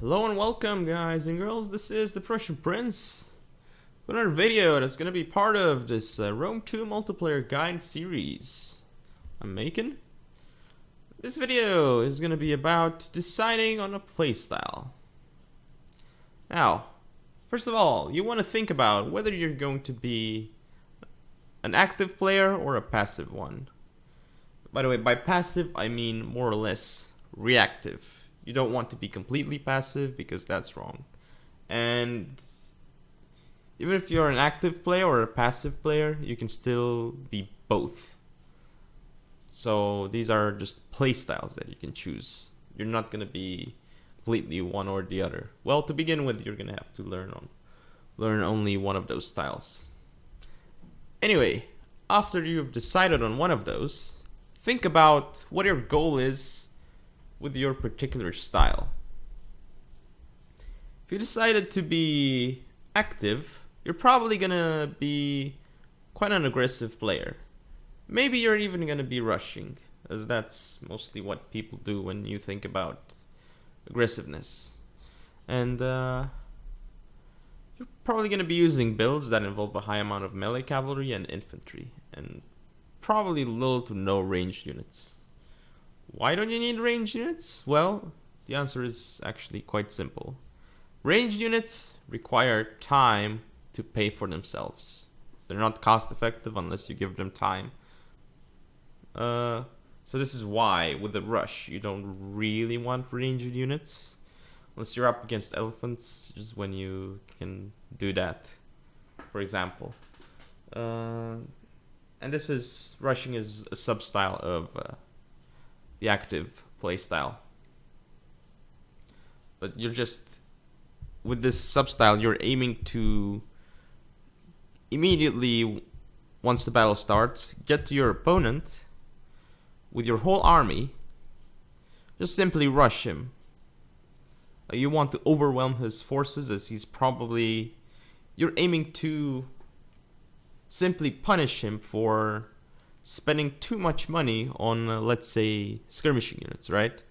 Hello and welcome, guys and girls. This is the Prussian Prince with another video that's gonna be part of this Rome 2 multiplayer guide series I'm making. This video is gonna be about deciding on a playstyle. Now, first of all, you want to think about whether you're going to be an active player or a passive one. By the way, by passive I mean more or less reactive. You don't want to be completely passive because that's wrong. And even if you're an active player or a passive player, you can still be both. So these are just play styles that you can choose. You're not going to be completely one or the other. Well, to begin with, you're going to have to learn only one of those styles. Anyway, after you've decided on one of those, think about what your goal is with your particular style. If you decided to be active, you're probably gonna be quite an aggressive player. Maybe you're even gonna be rushing, as that's mostly what people do when you think about aggressiveness. And you're probably gonna be using builds that involve a high amount of melee cavalry and infantry, and probably little to no ranged units. Why don't you need ranged units? Well, the answer is actually quite simple. Ranged units require time to pay for themselves. They're not cost effective unless you give them time. So this is why with the rush you don't really want ranged units. Unless you're up against elephants, just when you can do that, for example. And this is, rushing is a sub-style of the active playstyle. But you're just, with this substyle, you're aiming to immediately, once the battle starts, get to your opponent with your whole army. Just simply rush him. You want to overwhelm his forces, as he's probably, you're aiming to simply punish him for spending too much money on, let's say, skirmishing units, right?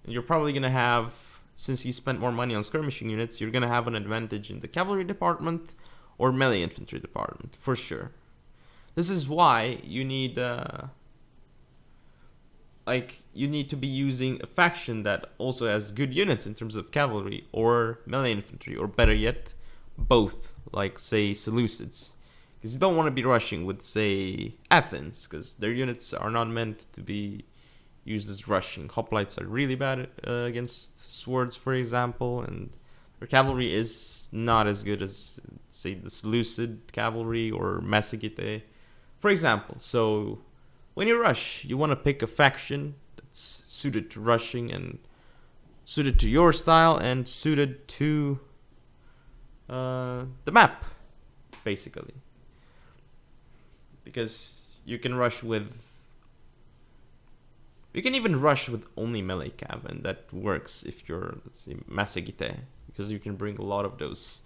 And you're probably going to have, since he spent more money on skirmishing units, you're going to have an advantage in the cavalry department or melee infantry department, for sure. This is why you need, you need to be using a faction that also has good units in terms of cavalry or melee infantry, or better yet, both, like, say, Seleucids. Because you don't want to be rushing with, say, Athens, because their units are not meant to be used as rushing. Hoplites are really bad against swords, for example, and their cavalry is not as good as, say, the Seleucid cavalry or Massagetae, for example. So when you rush, you want to pick a faction that's suited to rushing and suited to your style and suited to the map, basically. Because you can rush with, you can even rush with only melee cav, and that works if you're, let's say, Massagetae, because you can bring a lot of those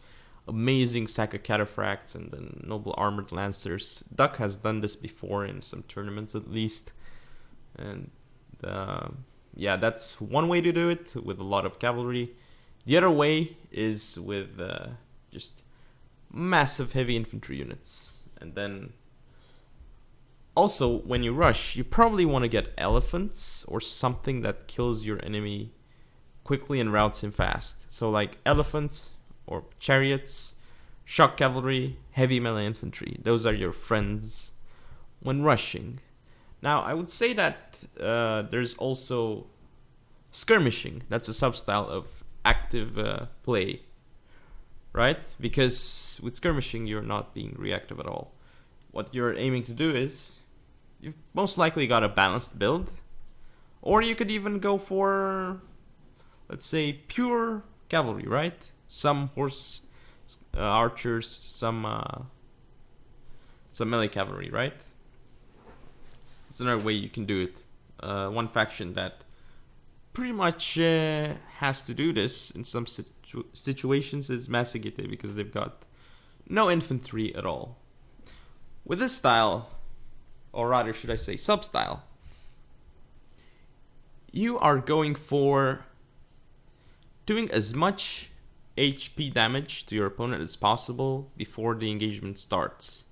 amazing Saka cataphracts and then noble armored lancers. Duck has done this before in some tournaments at least, and yeah, that's one way to do it, with a lot of cavalry. The other way is with just massive heavy infantry units, and then also, when you rush, you probably want to get elephants or something that kills your enemy quickly and routes him fast. So like elephants or chariots, shock cavalry, heavy melee infantry. Those are your friends when rushing. Now, I would say that there's also skirmishing. That's a substyle of active play, right? Because with skirmishing, you're not being reactive at all. What you're aiming to do is, you've most likely got a balanced build, or you could even go for, let's say, pure cavalry, right? Some horse archers, some melee cavalry, right? It's another way you can do it. One faction that pretty much has to do this in some situations is Massagetae, because they've got no infantry at all. With this style, or rather should I say sub-style, you are going for doing as much HP damage to your opponent as possible before the engagement starts.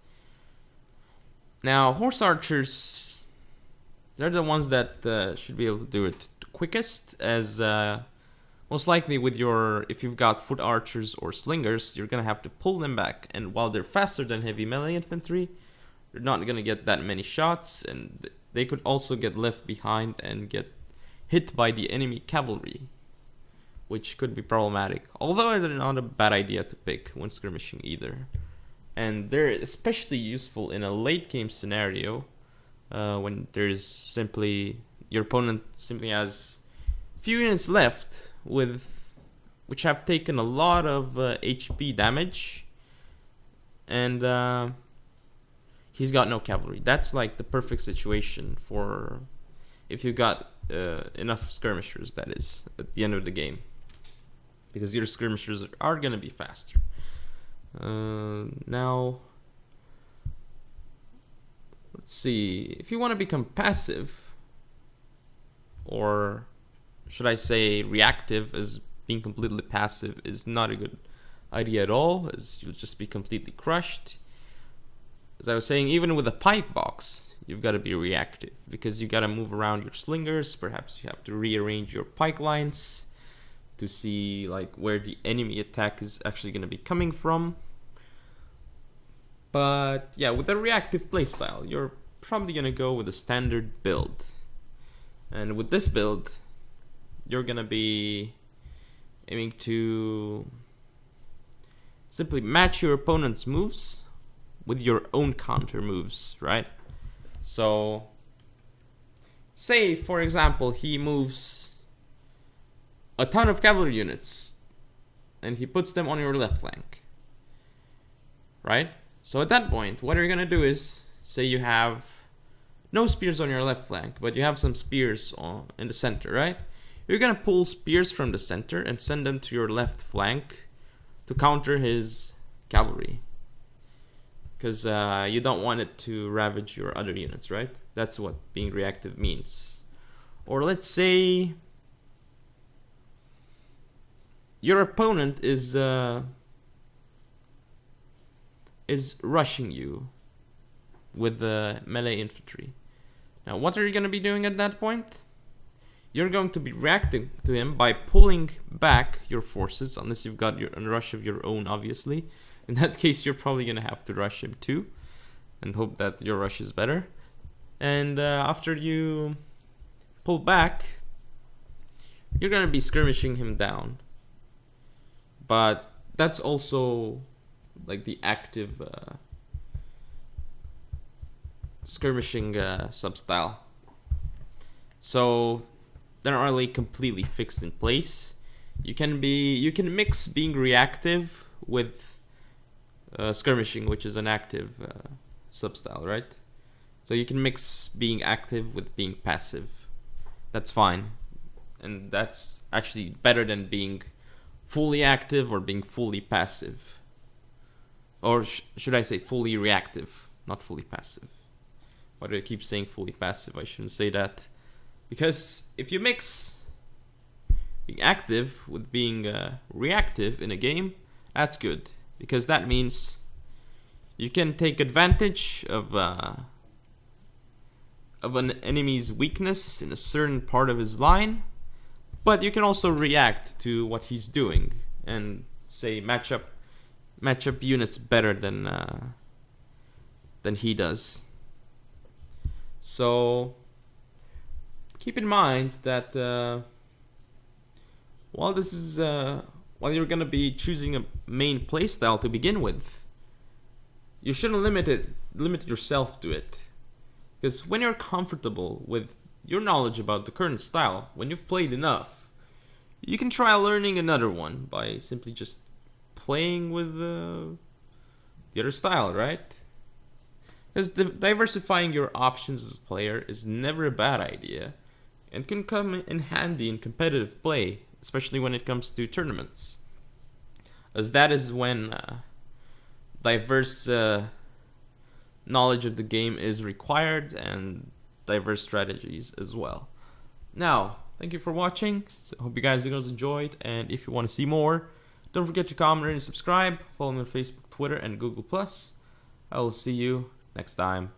Now, horse archers, they're the ones that should be able to do it quickest, as most likely with if you've got foot archers or slingers, you're gonna have to pull them back, and while they're faster than heavy melee infantry, you're not gonna get that many shots, and they could also get left behind and get hit by the enemy cavalry, which could be problematic, although they're not a bad idea to pick when skirmishing either. And they're especially useful in a late game scenario, when there's simply, your opponent simply has few units left which have taken a lot of HP damage, and he's got no cavalry. That's like the perfect situation for if you got enough skirmishers, that is, at the end of the game, because your skirmishers are gonna be faster. Now, let's see, if you want to become passive, or should I say reactive, as being completely passive is not a good idea at all, as you'll just be completely crushed. As I was saying, even with a pike box, you've got to be reactive, because you got to move around your slingers. Perhaps you have to rearrange your pike lines to see like where the enemy attack is actually going to be coming from. But yeah, with a reactive playstyle, you're probably going to go with a standard build. And with this build, you're going to be aiming to simply match your opponent's moves with your own counter moves, right? So, say for example, he moves a ton of cavalry units and he puts them on your left flank, right? So at that point, what you're gonna do is, say you have no spears on your left flank, but you have some spears in the center, right? You're gonna pull spears from the center and send them to your left flank to counter his cavalry, because you don't want it to ravage your other units, right? That's what being reactive means. Or let's say your opponent is rushing you with the melee infantry. Now, what are you going to be doing at that point? You're going to be reacting to him by pulling back your forces, unless you've got a rush of your own, obviously. In that case, you're probably going to have to rush him too, and hope that your rush is better. And after you pull back, you're going to be skirmishing him down. But that's also like the active skirmishing substyle. So they're not really completely fixed in place. You can mix being reactive with skirmishing, which is an active substyle, right? So you can mix being active with being passive. That's fine, and that's actually better than being fully active or being fully passive. Or should I say fully reactive, not fully passive. Why do I keep saying fully passive? I shouldn't say that. Because if you mix being active with being reactive in a game, that's good. Because that means you can take advantage of an enemy's weakness in a certain part of his line, but you can also react to what he's doing and say match up units better than he does. So keep in mind that while you're gonna be choosing a main playstyle to begin with, you shouldn't limit yourself to it. Because when you're comfortable with your knowledge about the current style, when you've played enough, you can try learning another one by simply just playing with the other style, right? Because diversifying your options as a player is never a bad idea, and can come in handy in competitive play, especially when it comes to tournaments, as that is when diverse knowledge of the game is required, and diverse strategies as well. Now, thank you for watching. So hope you guys and girls enjoyed, and if you want to see more, don't forget to comment and subscribe. Follow me on Facebook, Twitter, and Google+. I will see you next time.